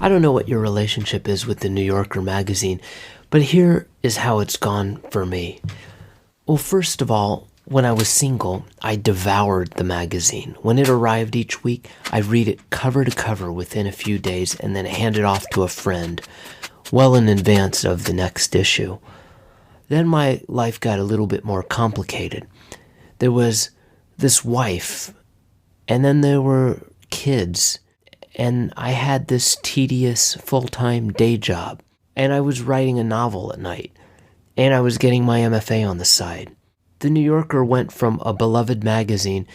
I don't know what your relationship is with the New Yorker magazine, but here is how it's gone for me. Well, first of all, when I was single, I devoured the magazine. When it arrived each week, I'd read it cover to cover within a few days and then hand it off to a friend, well in advance of the next issue. Then my life got a little bit more complicated. There was this wife, and then there were kids, and I had this tedious full-time day job, and I was writing a novel at night, and I was getting my MFA on the side. The New Yorker went from a beloved magazine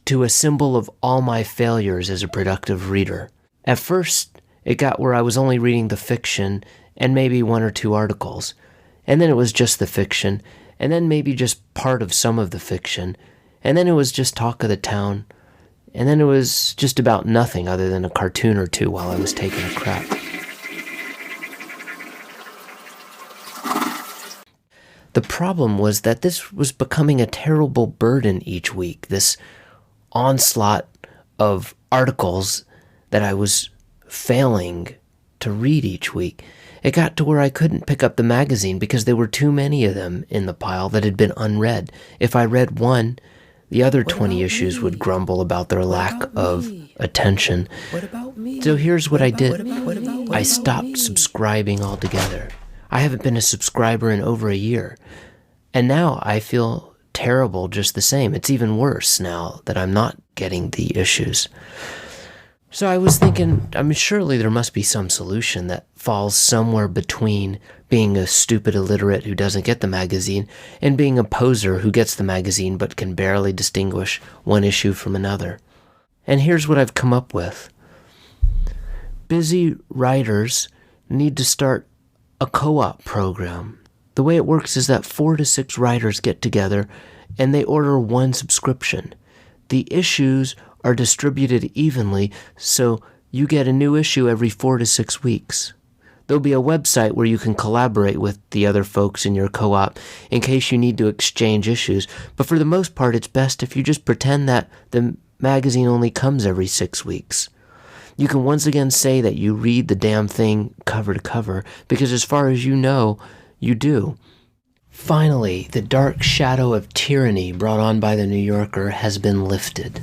to a symbol of all my failures as a productive reader. At first, it got where I was only reading the fiction and maybe one or two articles, and then it was just the fiction, and then maybe just part of some of the fiction, and then it was just talk of the town, and then it was just about nothing other than a cartoon or two while I was taking a crap. The problem was that this was becoming a terrible burden each week, this onslaught of articles that I was failing to read each week. It got to where I couldn't pick up the magazine because there were too many of them in the pile that had been unread. If I read one, the other 20 issues would grumble about their lack of attention. So here's what I did. I stopped subscribing altogether. I haven't been a subscriber in over a year. And now I feel terrible just the same. It's even worse now that I'm not getting the issues. So I was thinking, surely there must be some solution that falls somewhere between being a stupid illiterate who doesn't get the magazine and being a poser who gets the magazine but can barely distinguish one issue from another. And here's what I've come up with. Busy writers need to start a co-op program. The way it works is that 4 to 6 writers get together and they order one subscription. The issues are distributed evenly, so you get a new issue every 4 to 6 weeks. There'll be a website where you can collaborate with the other folks in your co-op in case you need to exchange issues, but for the most part it's best if you just pretend that the magazine only comes every 6 weeks. You can once again say that you read the damn thing cover to cover, because as far as you know, you do. Finally, the dark shadow of tyranny brought on by the New Yorker has been lifted.